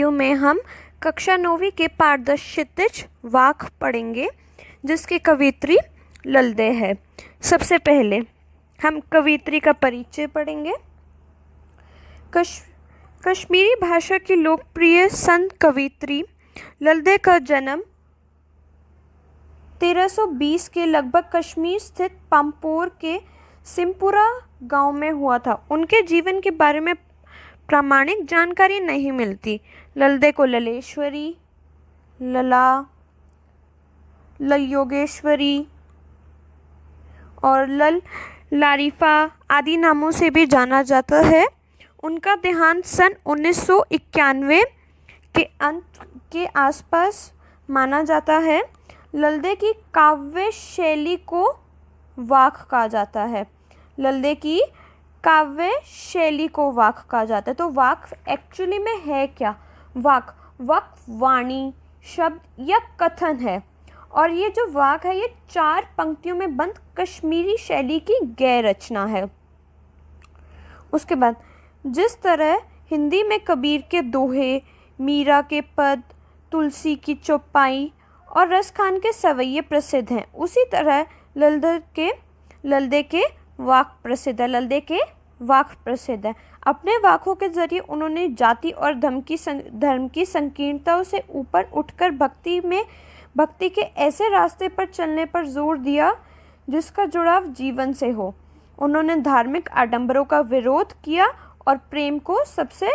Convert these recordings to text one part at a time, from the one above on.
Video में हम कक्षा 9वीं के पारदर्शितिज वाक पढ़ेंगे जिसकी कवियत्री ललदे है। सबसे पहले हम कवियत्री का परिचय पढ़ेंगे। कश्मीरी भाषा की लोकप्रिय संत कवियत्री ललदे का जन्म 1320 के लगभग कश्मीर स्थित पाम्पोर के सिमपुरा गांव में हुआ था। उनके जीवन के बारे में प्रामाणिक जानकारी नहीं मिलती। ललदे को ललेश्वरी, लला, ललयोगेश्वरी और लल लारिफा आदि नामों से भी जाना जाता है। उनका देहांत सन 1991 के अंत के आसपास माना जाता है। ललदे की काव्य शैली को वाक कहा जाता है। ललदे की काव्य शैली को वाक कहा जाता है। तो वाक एक्चुअली में है क्या? वाक वाणी, शब्द या कथन है। और ये जो वाक है ये 4 पंक्तियों में बंद कश्मीरी शैली की गैर रचना है। उसके बाद जिस तरह हिंदी में कबीर के दोहे, मीरा के पद, तुलसी की चौपाई और रसखान के सवैये प्रसिद्ध हैं, उसी तरह ललदे के वाक प्रसिद्ध है। अपने वाकों के जरिए उन्होंने जाति और धर्म की संकीर्णताओं से ऊपर उठकर भक्ति के ऐसे रास्ते पर चलने पर जोर दिया जिसका जुड़ाव जीवन से हो। उन्होंने धार्मिक आडंबरों का विरोध किया और प्रेम को सबसे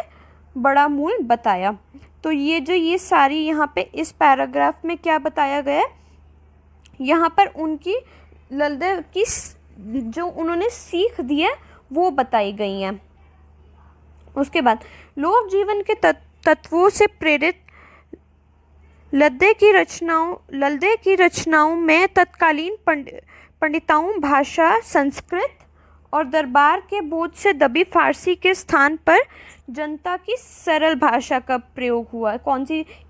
बड़ा मूल बताया। तो ये सारी यहाँ पे इस पैराग्राफ में क्या बताया गया है, यहाँ पर उनकी ललदे की जो उन्होंने सीख दी है वो बताई गई है। उसके बाद लोक जीवन के तत्वों से प्रेरित ललदे की रचनाओं में तत्कालीन पंडिताओं, भाषा, संस्कृत और दरबार के बोझ से दबी फारसी के स्थान पर जनता की सरल भाषा का प्रयोग हुआ है।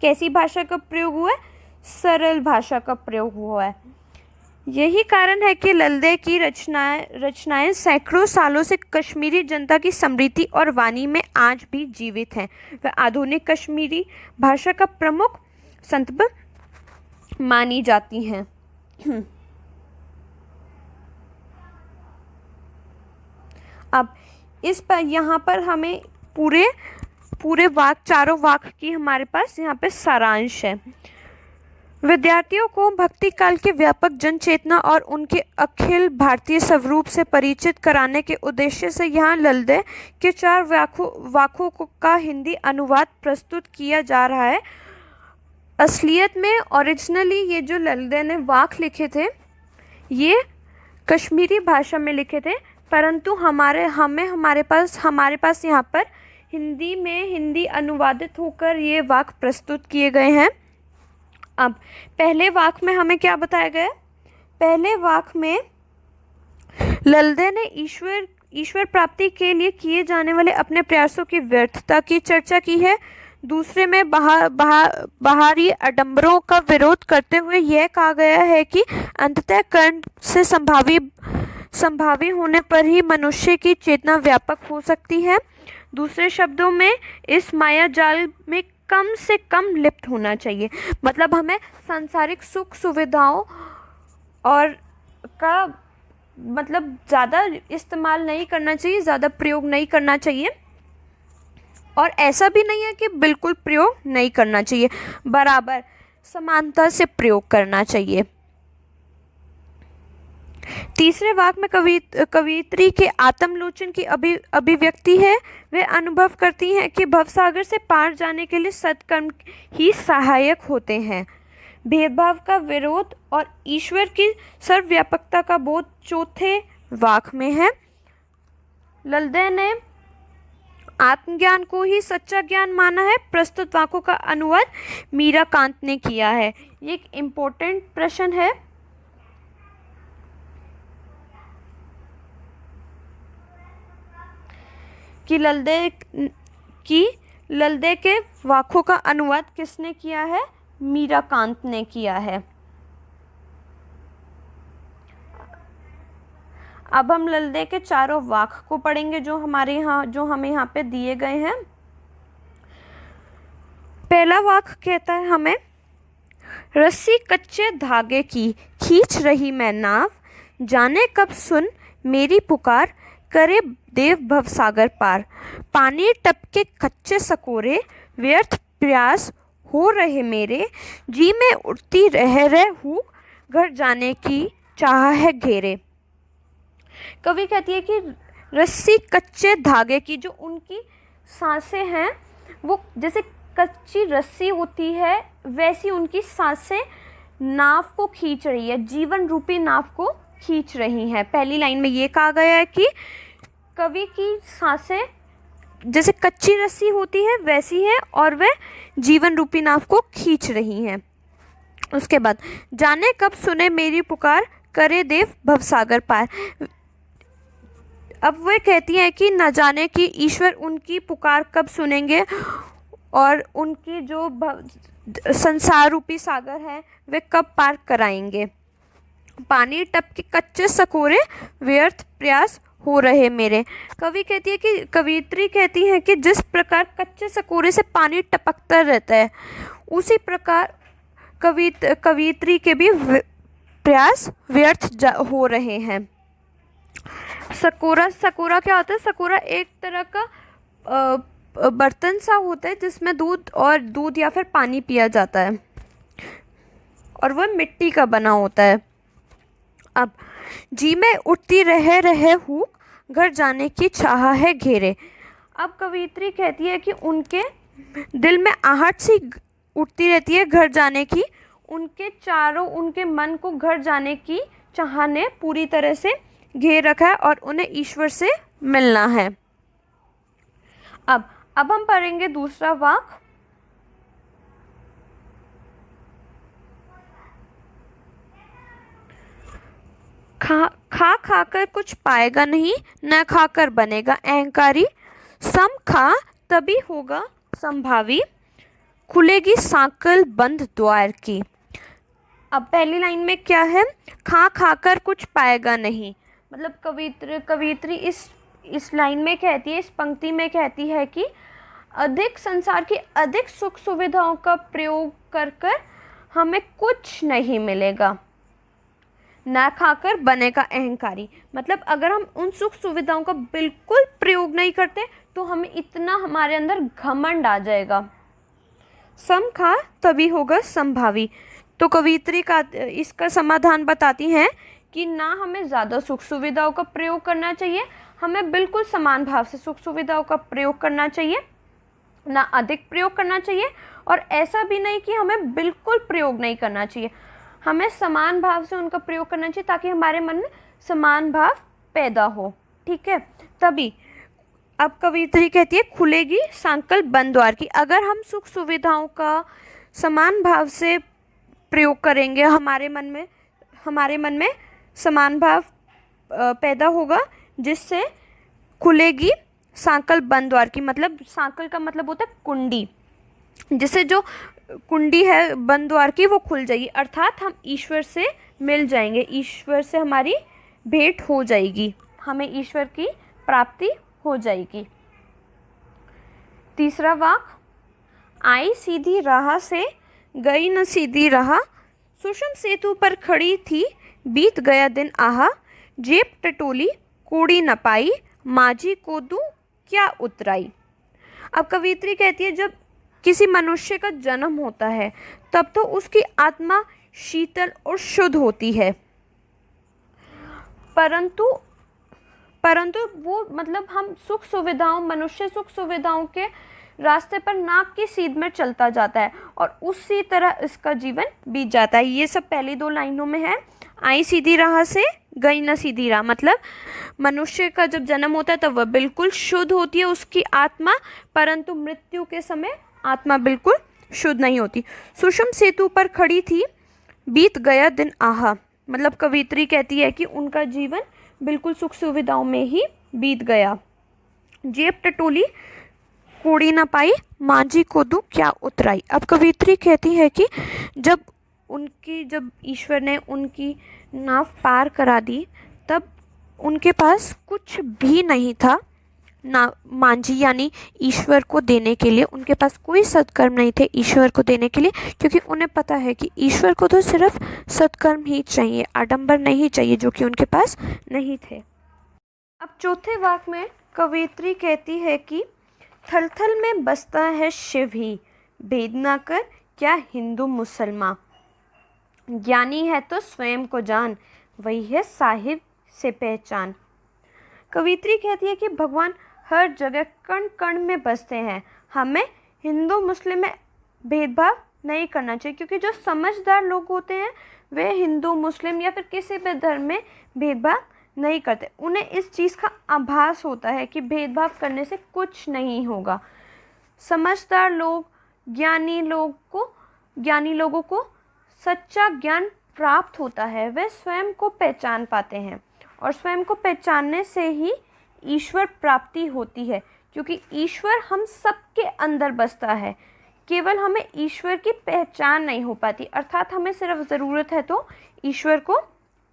कैसी भाषा का प्रयोग हुआ है? सरल भाषा का प्रयोग हुआ है। यही कारण है कि ललदे की रचनाएं सैकड़ों सालों से कश्मीरी जनता की स्मृति और वाणी में आज भी जीवित हैं। वह आधुनिक कश्मीरी भाषा का प्रमुख संदर्भ मानी जाती हैं। अब इस पर यहाँ पर हमें पूरे वाक, चारों वाक की हमारे पास यहाँ पे सारांश है। विद्यार्थियों को भक्ति काल के व्यापक जन चेतना और उनके अखिल भारतीय स्वरूप से परिचित कराने के उद्देश्य से यहाँ ललदे के 4 वाकों का हिंदी अनुवाद प्रस्तुत किया जा रहा है। असलियत में ओरिजिनली ये जो ललदे ने वाक लिखे थे ये कश्मीरी भाषा में लिखे थे, परंतु हमारे पास यहाँ पर हिंदी अनुवादित होकर ये वाक प्रस्तुत किए गए हैं। अब पहले वाक में हमें क्या बताया गया? पहले वाक में ललदे ने ईश्वर प्राप्ति के लिए किए जाने वाले अपने प्रयासों की व्यर्थता की चर्चा की है। दूसरे में बाहरी आडंबरों का विरोध करते हुए यह कहा गया है कि अंततः कर्ण से संभावी होने पर ही मनुष्य की चेतना व्यापक हो सकती है। दूसरे शब्दों में इस माया जाल में कम से कम लिप्त होना चाहिए। मतलब हमें सांसारिक सुख सुविधाओं और का मतलब ज़्यादा इस्तेमाल नहीं करना चाहिए, ज़्यादा प्रयोग नहीं करना चाहिए। और ऐसा भी नहीं है कि बिल्कुल प्रयोग नहीं करना चाहिए, बराबर समानता से प्रयोग करना चाहिए। तीसरे वाक में कवियत्री के आत्मलोचन की अभिव्यक्ति है। वे अनुभव करती हैं कि भवसागर से पार जाने के लिए सत्कर्म ही सहायक होते हैं। भेदभाव का विरोध और ईश्वर की सर्वव्यापकता का बोध चौथे वाक में है। ललदे ने आत्मज्ञान को ही सच्चा ज्ञान माना है। प्रस्तुत वाकों का अनुवाद मीरा कांत ने किया है। ये एक इम्पोर्टेंट प्रश्न है कि ललदे के वाकों का अनुवाद किसने किया है? मीरा कांत ने किया है। अब हम ललदे के चारों वाक को पढ़ेंगे जो हमें यहाँ पे दिए गए हैं। पहला वाक्य कहता है हमें, रस्सी कच्चे धागे की खींच रही मैं नाव, जाने कब सुन मेरी पुकार, करे देव भवसागर पार। पानी टपके कच्चे सकोरे, व्यर्थ प्रयास हो रहे मेरे, जी में उड़ती रह हूँ, घर जाने की चाह है घेरे। कवि कहती है कि रस्सी कच्चे धागे की, जो उनकी सांसें हैं वो जैसे कच्ची रस्सी होती है, वैसी उनकी सांसें नाव को खींच रही है, जीवन रूपी नाव को खींच रही हैं। पहली लाइन में ये कहा गया है कि कवि की सांसें जैसे कच्ची रस्सी होती है वैसी है और वह जीवन रूपी नाव को खींच रही हैं। उसके बाद, जाने कब सुने मेरी पुकार, करे देव भवसागर पार। अब वह कहती है कि न जाने कि ईश्वर उनकी पुकार कब सुनेंगे और उनकी जो संसार रूपी सागर है वे कब पार कराएंगे। पानी टपके कच्चे सकोरे, व्यर्थ प्रयास हो रहे मेरे। कवियत्री कहती है कि जिस प्रकार कच्चे सकोरे से पानी टपकता रहता है, उसी प्रकार कवियत्री के भी प्रयास व्यर्थ हो रहे हैं। सकोरा क्या होता है? सकोरा एक तरह का बर्तन सा होता है जिसमें दूध या फिर पानी पिया जाता है और वह मिट्टी का बना होता है। अब, जी में उठती रहे हूँ, घर जाने की चाह है घेरे। अब कवियत्री कहती है कि उनके दिल में आहट सी उठती रहती है घर जाने की, उनके मन को घर जाने की चाह ने पूरी तरह से घेर रखा है और उन्हें ईश्वर से मिलना है। अब हम पढ़ेंगे दूसरा वाक्य। खाकर कुछ पाएगा नहीं, न खाकर बनेगा अहंकारी, सम खा तभी होगा संभावी, खुलेगी सांकल बंद द्वार की। अब पहली लाइन में क्या है? खाकर कुछ पाएगा नहीं, मतलब कवियत्री इस लाइन में कहती है, इस पंक्ति में कहती है कि संसार की अधिक सुख सुविधाओं का प्रयोग कर हमें कुछ नहीं मिलेगा, ना खाकर बनेगा अहंकारी। मतलब अगर हम उन सुख सुविधाओं का बिल्कुल प्रयोग नहीं करते तो हमें इतना हमारे अंदर घमंड आ जाएगा। सम खा तभी होगा संभावी। तो कवियत्री का इसका समाधान बताती हैं कि ना हमें ज़्यादा सुख सुविधाओं का प्रयोग करना चाहिए, हमें बिल्कुल समान भाव से सुख सुविधाओं का प्रयोग करना चाहिए, ना अधिक प्रयोग करना चाहिए और ऐसा भी नहीं कि हमें बिल्कुल प्रयोग नहीं करना चाहिए, हमें समान भाव से उनका प्रयोग करना चाहिए ताकि हमारे मन में समान भाव पैदा हो। ठीक है, तभी अब कवियत्री कहती है खुलेगी सांकल बंद द्वार की। अगर हम सुख सुविधाओं का समान भाव से प्रयोग करेंगे, हमारे मन में समान भाव पैदा होगा, जिससे खुलेगी सांकल बंद द्वार की। मतलब सांकल का मतलब होता है कुंडी, जिससे जो कुंडी है बंद द्वार की वो खुल जाएगी, अर्थात हम ईश्वर से मिल जाएंगे, ईश्वर से हमारी भेंट हो जाएगी, हमें ईश्वर की प्राप्ति हो जाएगी। तीसरा वाक्य, आई सीधी राह से गई न सीधी राह, सुषम सेतु पर खड़ी थी बीत गया दिन आहा, जेब टटोली कूड़ी न पाई, माझी को दूं क्या उतराई। अब कवियत्री कहती है जब किसी मनुष्य का जन्म होता है तब तो उसकी आत्मा शीतल और शुद्ध होती है, परंतु वो मतलब हम मनुष्य सुख सुविधाओं के रास्ते पर नाक की सीध में चलता जाता है और उसी तरह इसका जीवन बीत जाता है। ये सब पहली दो लाइनों में है। आई सीधी राह से गई न सीधी राह, मतलब मनुष्य का जब जन्म होता है तब वह बिल्कुल शुद्ध होती है उसकी आत्मा, परंतु मृत्यु के समय आत्मा बिल्कुल शुद्ध नहीं होती। सुषम सेतु पर खड़ी थी बीत गया दिन आहा, मतलब कवियत्री कहती है कि उनका जीवन बिल्कुल सुख सुविधाओं में ही बीत गया। जेब टटोली कूड़ी ना पाई, मांझी को दूं क्या उतराई। अब कवियत्री कहती है कि जब ईश्वर ने उनकी नाव पार करा दी तब उनके पास कुछ भी नहीं था, ना मांझी यानी ईश्वर को देने के लिए, उनके पास कोई सत्कर्म नहीं थे ईश्वर को देने के लिए, क्योंकि उन्हें पता है कि ईश्वर को तो सिर्फ सत्कर्म ही चाहिए, आडंबर नहीं चाहिए, जो कि उनके पास नहीं थे। अब चौथे वाक्य में कवयित्री कहती है कि थल थल में बसता है शिव ही, भेद ना कर क्या हिंदू मुसलमान, ज्ञानी है तो स्वयं को जान, वही है साहिब से पहचान। कवित्री कहती है कि भगवान हर जगह कण कण में बसते हैं, हमें हिंदू मुस्लिम में भेदभाव नहीं करना चाहिए, क्योंकि जो समझदार लोग होते हैं वे हिंदू मुस्लिम या फिर किसी भी धर्म में भेदभाव नहीं करते। उन्हें इस चीज़ का आभास होता है कि भेदभाव करने से कुछ नहीं होगा। समझदार लोग, ज्ञानी लोगों को सच्चा ज्ञान प्राप्त होता है, वे स्वयं को पहचान पाते हैं और स्वयं को पहचानने से ही ईश्वर प्राप्ति होती है, क्योंकि ईश्वर हम सबके अंदर बसता है, केवल हमें ईश्वर की पहचान नहीं हो पाती, अर्थात हमें सिर्फ ज़रूरत है तो ईश्वर को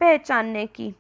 पहचानने की।